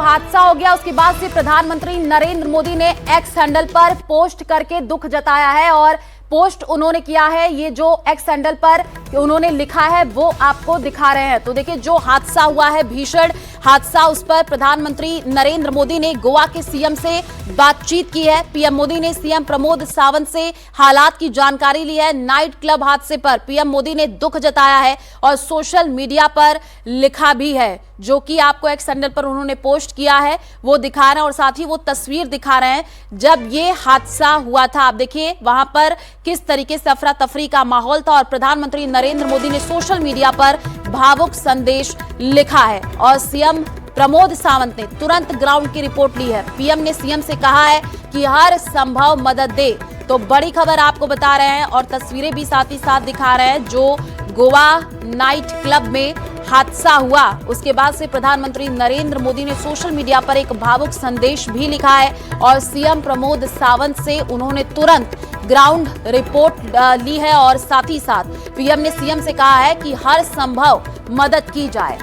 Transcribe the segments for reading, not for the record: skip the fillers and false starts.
हादसा हो गया उसके बाद से प्रधानमंत्री नरेंद्र मोदी ने एक्स हैंडल पर पोस्ट करके दुख जताया है और पोस्ट उन्होंने किया है। ये जो एक्स हैंडल पर उन्होंने लिखा है वो आपको दिखा रहे हैं। तो देखिए, जो हादसा हुआ है, भीषण हादसा, उस पर प्रधानमंत्री नरेंद्र मोदी ने गोवा के सीएम से बातचीत की है। पीएम मोदी ने सीएम प्रमोद सावंत से हालात की जानकारी ली है। नाइट क्लब हादसे पर पीएम मोदी ने दुख जताया है और सोशल मीडिया पर लिखा भी है, जो कि आपको एक्स हैंडल पर उन्होंने पोस्ट किया है वो दिखा रहे हैं और साथ ही वो तस्वीर दिखा रहे हैं जब ये हादसा हुआ था। आप देखिए वहां पर किस तरीके से अफरा तफरी का माहौल था और प्रधानमंत्री नरेंद्र मोदी ने सोशल मीडिया पर भावुक संदेश लिखा है और सीएम प्रमोद सावंत ने तुरंत ग्राउंड की रिपोर्ट ली है। पीएम ने सीएम से कहा है कि हर संभव मदद दे। तो बड़ी खबर आपको बता रहे हैं और तस्वीरें भी साथ ही साथ दिखा रहे हैं। जो गोवा नाइट क्लब में हादसा हुआ उसके बाद से प्रधानमंत्री नरेंद्र मोदी ने सोशल मीडिया पर एक भावुक संदेश भी लिखा है और सीएम प्रमोद सावंत से उन्होंने तुरंत ग्राउंड रिपोर्ट ली है और साथ ही साथ पीएम ने सीएम से कहा है कि हर संभव मदद की जाए।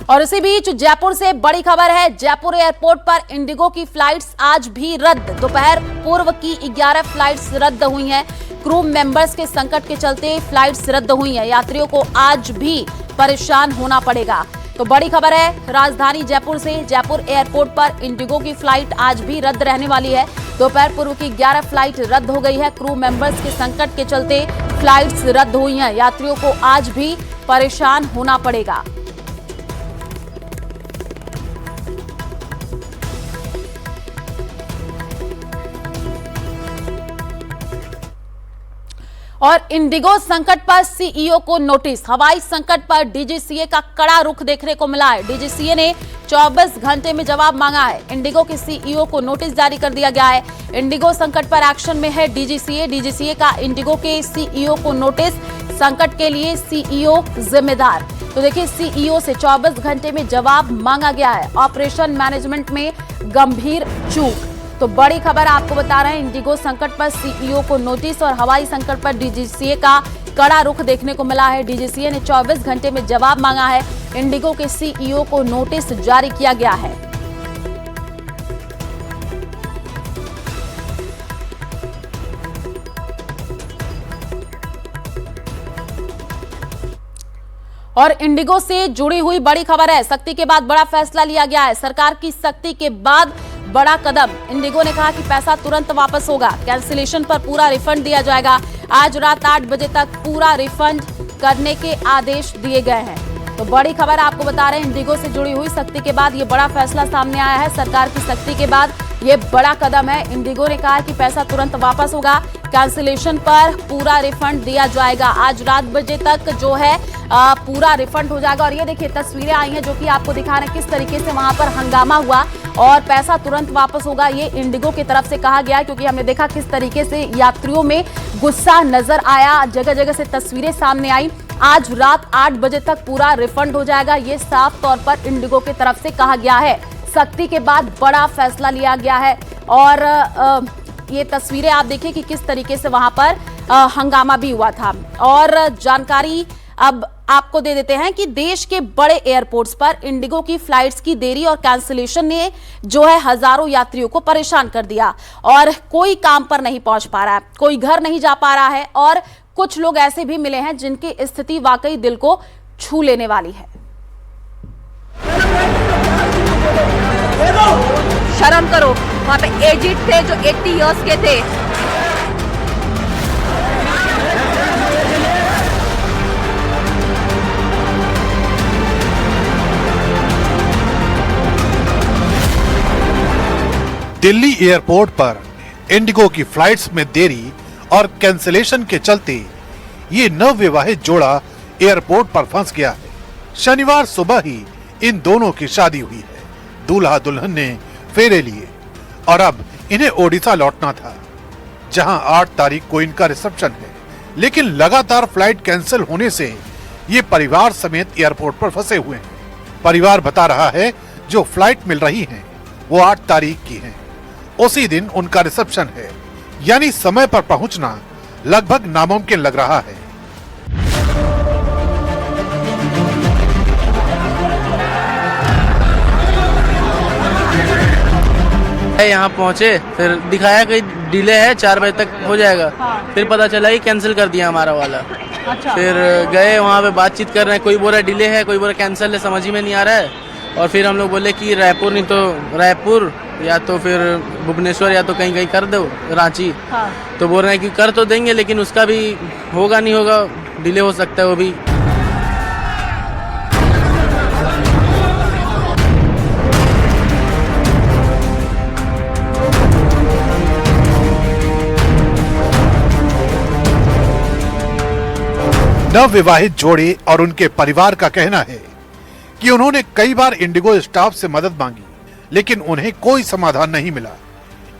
और इसी बीच जयपुर से बड़ी खबर है। जयपुर एयरपोर्ट पर इंडिगो की फ्लाइट्स आज भी रद्द। दोपहर पूर्व की 11 फ्लाइट्स रद्द हुई हैं। क्रू मेंबर्स के संकट के चलते फ्लाइट्स रद्द हुई हैं। यात्रियों को आज भी परेशान होना पड़ेगा। तो बड़ी खबर है राजधानी जयपुर से। जयपुर एयरपोर्ट पर इंडिगो की फ्लाइट आज भी रद्द रहने वाली है। दोपहर पूर्व की 11 फ्लाइट रद्द हो गई है। क्रू मेंबर्स के संकट के चलते फ्लाइट्स रद्द हुई हैं। यात्रियों को आज भी परेशान होना पड़ेगा। और इंडिगो संकट पर सीईओ को नोटिस। हवाई संकट पर डीजीसीए का कड़ा रुख देखने को मिला है। डीजीसीए ने 24 घंटे में जवाब मांगा है। इंडिगो के सीईओ को नोटिस जारी कर दिया गया है। इंडिगो संकट पर एक्शन में है डीजीसीए। डीजीसीए का इंडिगो के सीईओ को नोटिस। संकट के लिए सीईओ जिम्मेदार। तो देखिए, सीईओ से 24 घंटे में जवाब मांगा गया है। ऑपरेशन मैनेजमेंट में गंभीर चूक। तो बड़ी खबर आपको बता रहे हैं, इंडिगो संकट पर सीईओ को नोटिस और हवाई संकट पर डीजीसीए का कड़ा रुख देखने को मिला है। डीजीसीए ने 24 घंटे में जवाब मांगा है। इंडिगो के सीईओ को नोटिस जारी किया गया है। और इंडिगो से जुड़ी हुई बड़ी खबर है। सख्ती के बाद बड़ा फैसला लिया गया है। सरकार की सख्ती के बाद बड़ा कदम। इंडिगो ने कहा कि पैसा तुरंत वापस होगा। कैंसिलेशन पर पूरा रिफंड दिया जाएगा। आज रात 8 बजे तक पूरा रिफंड करने के आदेश दिए गए हैं। तो बड़ी खबर आपको बता रहे हैं, इंडिगो से जुड़ी हुई सख्ती के बाद ये बड़ा फैसला सामने आया है। सरकार की सख्ती के बाद ये बड़ा कदम है। इंडिगो ने कहा कि पैसा तुरंत वापस होगा। कैंसिलेशन पर पूरा रिफंड दिया जाएगा। आज रात बजे तक जो है पूरा रिफंड हो जाएगा। और ये देखिए तस्वीरें आई हैं जो कि आपको दिखा रहे हैं किस तरीके से वहां पर हंगामा हुआ और पैसा तुरंत वापस होगा। ये इंडिगो की तरफ से कहा गया क्योंकि हमने देखा किस तरीके से यात्रियों में गुस्सा नजर आया। जगह जगह से तस्वीरें सामने आई। आज रात 8 बजे तक पूरा रिफंड हो जाएगा। ये साफ तौर पर इंडिगो की तरफ से कहा गया है। सख्ती के बाद बड़ा फैसला लिया गया है और ये तस्वीरें आप देखिए कि किस तरीके से वहां पर हंगामा भी हुआ था। और जानकारी अब आपको दे देते हैं कि देश के बड़े एयरपोर्ट्स पर इंडिगो की फ्लाइट्स की देरी और कैंसिलेशन ने जो है हजारों यात्रियों को परेशान कर दिया और कोई काम पर नहीं पहुंच पा रहा है, कोई घर नहीं जा पा रहा है और कुछ लोग ऐसे भी मिले हैं जिनकी स्थिति वाकई दिल को छू लेने वाली है। शर्म करो, वहां पे एजिड थे जो 80 इयर्स के थे। दिल्ली एयरपोर्ट पर इंडिगो की फ्लाइट्स में देरी और कैंसिलेशन के चलते ये नवविवाहित जोड़ा एयरपोर्ट पर फंस गया है। शनिवार सुबह ही इन दोनों की शादी हुई है। दूल्हा दुल्हन ने फेरे लिए और अब इन्हें ओडिशा लौटना था, जहां 8 तारीख को इनका रिसेप्शन है। लेकिन लगातार फ्लाइट कैंसिल होने से ये परिवार समेत एयरपोर्ट पर फंसे हुए हैं। परिवार बता रहा है जो फ्लाइट मिल रही हैं वो 8 तारीख की हैं। उसी दिन उनका रिसेप्शन है, यानी समय पर पहुंचना लगभग नामुमकिन लग रहा है। यहाँ पहुँचे, फिर दिखाया कि डिले है, 4 बजे तक हो जाएगा। फिर पता चला कि कैंसिल कर दिया हमारा वाला। फिर गए वहाँ पे बातचीत कर रहे हैं, कोई बोल रहा डिले है, कोई बोल रहा कैंसिल है, समझ ही में नहीं आ रहा है। और फिर हम लोग बोले कि रायपुर नहीं तो रायपुर या तो फिर भुवनेश्वर या तो कहीं कहीं कर दो, रांची। तो बोल रहे हैं कि कर तो देंगे लेकिन उसका भी होगा नहीं होगा, डिले हो सकता है वो भी। नवविवाहित जोड़े और उनके परिवार का कहना है कि उन्होंने कई बार इंडिगो स्टाफ से मदद मांगी, लेकिन उन्हें कोई समाधान नहीं मिला।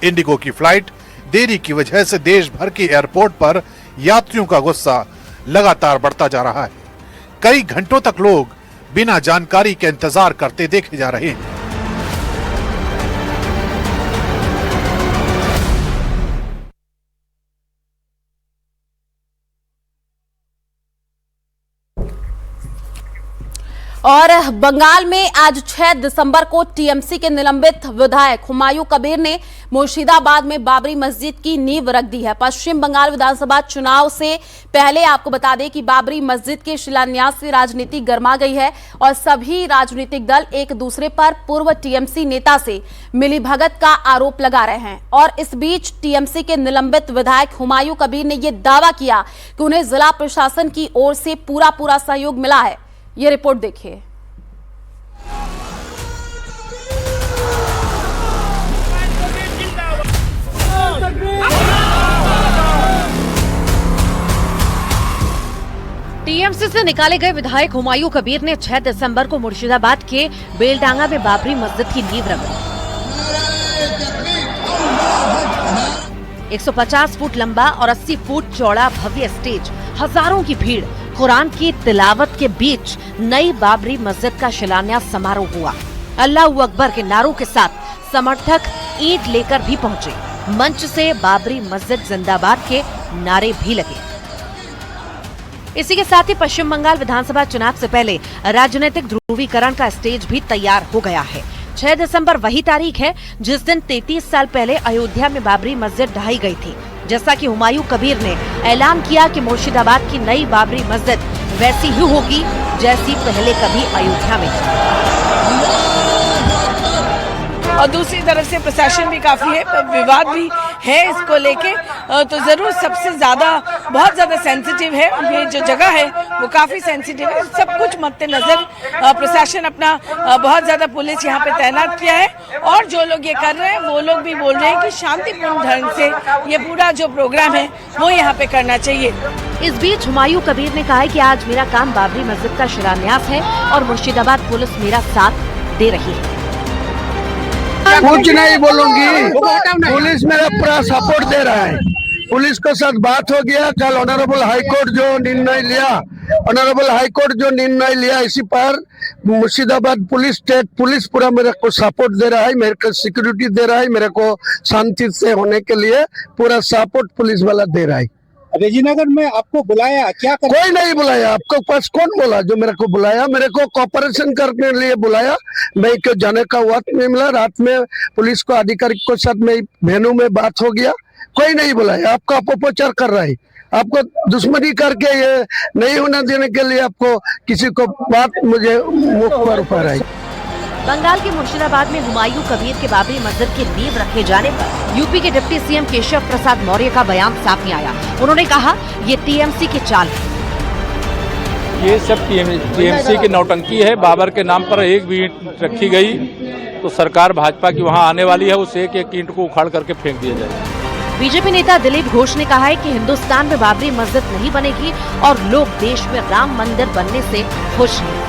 इंडिगो की फ्लाइट देरी की वजह से देश भर के एयरपोर्ट पर यात्रियों का गुस्सा लगातार बढ़ता जा रहा है। कई घंटों तक लोग बिना जानकारी के इंतजार करते देखे जा रहे हैं। और बंगाल में आज 6 दिसंबर को टीएमसी के निलंबित विधायक हुमायूं कबीर ने मुर्शिदाबाद में बाबरी मस्जिद की नींव रख दी है। पश्चिम बंगाल विधानसभा चुनाव से पहले आपको बता दें कि बाबरी मस्जिद के शिलान्यास से राजनीति गर्मा गई है और सभी राजनीतिक दल एक दूसरे पर पूर्व टीएमसी नेता से मिलीभगत का आरोप लगा रहे हैं। और इस बीच टीएमसी के निलंबित विधायक हुमायूं कबीर ने यह दावा किया कि उन्हें जिला प्रशासन की ओर से पूरा सहयोग मिला है। ये रिपोर्ट देखिए। टीएमसी से निकाले गए विधायक हुमायूं कबीर ने 6 दिसंबर को मुर्शिदाबाद के बेलडांगा में बाबरी मस्जिद की नींव रखी। 150 फुट लंबा और 80 फुट चौड़ा भव्य स्टेज, हजारों की भीड़, कुरान की तिलावत के बीच नई बाबरी मस्जिद का शिलान्यास समारोह हुआ। अल्लाह अकबर के नारों के साथ समर्थक ईंट लेकर भी पहुंचे। मंच से बाबरी मस्जिद जिंदाबाद के नारे भी लगे। इसी के साथ ही पश्चिम बंगाल विधानसभा चुनाव से पहले राजनीतिक ध्रुवीकरण का स्टेज भी तैयार हो गया है। 6 दिसंबर वही तारीख है जिस दिन 33 साल पहले अयोध्या में बाबरी मस्जिद ढाई गई थी। जैसा कि हुमायूं कबीर ने ऐलान किया कि मुर्शिदाबाद की नई बाबरी मस्जिद वैसी ही होगी जैसी पहले कभी अयोध्या में थी। और दूसरी तरफ से प्रशासन भी काफी है, विवाद भी है इसको लेके, तो जरूर सबसे ज्यादा बहुत ज्यादा सेंसिटिव है ये जो जगह है, वो काफी सेंसिटिव है। सब कुछ मद्देनजर प्रशासन अपना बहुत ज्यादा पुलिस यहाँ पे तैनात किया है और जो लोग ये कर रहे हैं वो लोग भी बोल रहे हैं कि शांतिपूर्ण ढंग से ये पूरा जो प्रोग्राम है वो यहाँ पे करना चाहिए। इस बीच हुमायूं कबीर ने कहा है कि आज मेरा काम बाबरी मस्जिद का शिलान्यास है और मुर्शिदाबाद पुलिस मेरा साथ दे रही है। कुछ नहीं बोलूंगी, पुलिस मेरा पूरा सपोर्ट दे रहा है। पुलिस के साथ बात हो गया। कल ऑनरेबल हाईकोर्ट जो निर्णय लिया इसी पर मुर्शिदाबाद पुलिस, स्टेट पुलिस पूरा मेरे को सपोर्ट दे रहा है, मेरे को सिक्योरिटी दे रहा है, मेरे को शांति से होने के लिए पूरा सपोर्ट पुलिस वाला दे रहा है। रेजीनगर में आपको बुलाया, क्या कोई नहीं बुलाया। आपको पास कौन बोला जो मेरे को बुलाया? मेरे को कोऑपरेशन करने के लिए बुलाया। मैं क्यों जाने का वक्त नहीं मिला। रात में पुलिस को अधिकारी के साथ में वेन्यू में बात हो गया। कोई नहीं बुलाया। आपका अपप्रचार कर रहा है, आपको दुश्मनी करके ये नहीं होने देने के लिए आपको किसी को बात मुझे मुख पर ऊपर आई। बंगाल के मुर्शिदाबाद में हुमायूं कबीर के बाबरी मस्जिद की नींव रखे जाने पर यूपी के डिप्टी सीएम केशव प्रसाद मौर्य का बयान सामने आया। उन्होंने कहा ये टीएमसी की चाल है। ये सब टीएमसी की नौटंकी है। बाबर के नाम पर एक भी ईंट रखी गई तो सरकार भाजपा की वहाँ आने वाली है, उस एक ईंट को उखाड़ करके फेंक दिया जाए। बीजेपी नेता दिलीप घोष ने कहा है कि हिंदुस्तान में बाबरी मस्जिद नहीं बनेगी और लोग देश में राम मंदिर बनने से खुश हैं।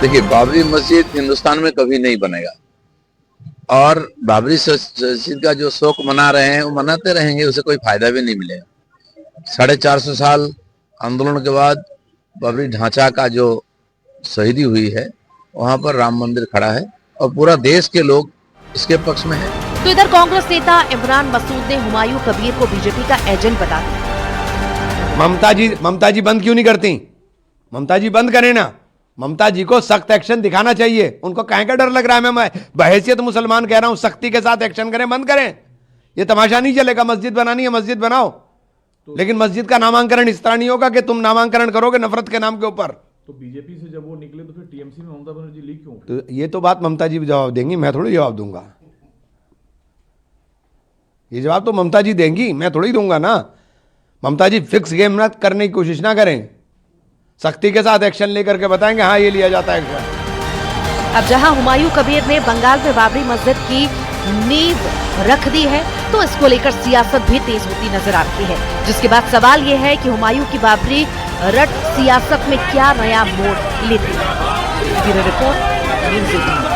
देखिए, बाबरी मस्जिद हिंदुस्तान में कभी नहीं बनेगा और बाबरी मस्जिद का जो शोक मना रहे हैं वो मनाते रहेंगे, उसे कोई फायदा भी नहीं मिलेगा। 450 साल आंदोलन के बाद बाबरी ढांचा का जो शहीदी हुई है वहां पर राम मंदिर खड़ा है और पूरा देश के लोग इसके पक्ष में है। तो इधर कांग्रेस नेता इमरान मसूद ने हुमायूं कबीर को बीजेपी का एजेंट बता दिया। ममता जी बंद क्यों नहीं करती? ममता जी बंद करें ना। ममता जी को सख्त एक्शन दिखाना चाहिए। उनको कहीं का डर लग रहा है? मैं बहैसियत मुसलमान कह रहा हूं, सख्ती के साथ एक्शन करें, बंद करें। ये तमाशा नहीं चलेगा। मस्जिद बनानी है, मस्जिद बनाओ, लेकिन मस्जिद का नामांकन इस तरह नहीं होगा कि तुम नामांकन करोगे नफरत के नाम के ऊपर। तो बीजेपी से जब वो निकले तो फिर टीएमसी में ममता बनर्जी लीक क्यों? तो ये तो बात ममता जी भी जवाब देंगी, मैं थोड़ी जवाब दूंगा। ये जवाब तो ममता जी देंगी, मैं थोड़ी दूंगा ना। ममता जी फिक्स गेम मत करने की कोशिश ना करें, सख्ती के साथ एक्शन लेकर के बताएंगे हाँ ये लिया जाता है एक्शन। अब जहां हुमायूं कबीर ने बंगाल में बाबरी मस्जिद की नींव रख दी है, तो इसको लेकर सियासत भी तेज होती नजर आ रही है। जिसके बाद सवाल ये है कि हुमायूं की बाबरी रट सियासत में क्या नया मोड़ लेती है। Bureau report, news 18।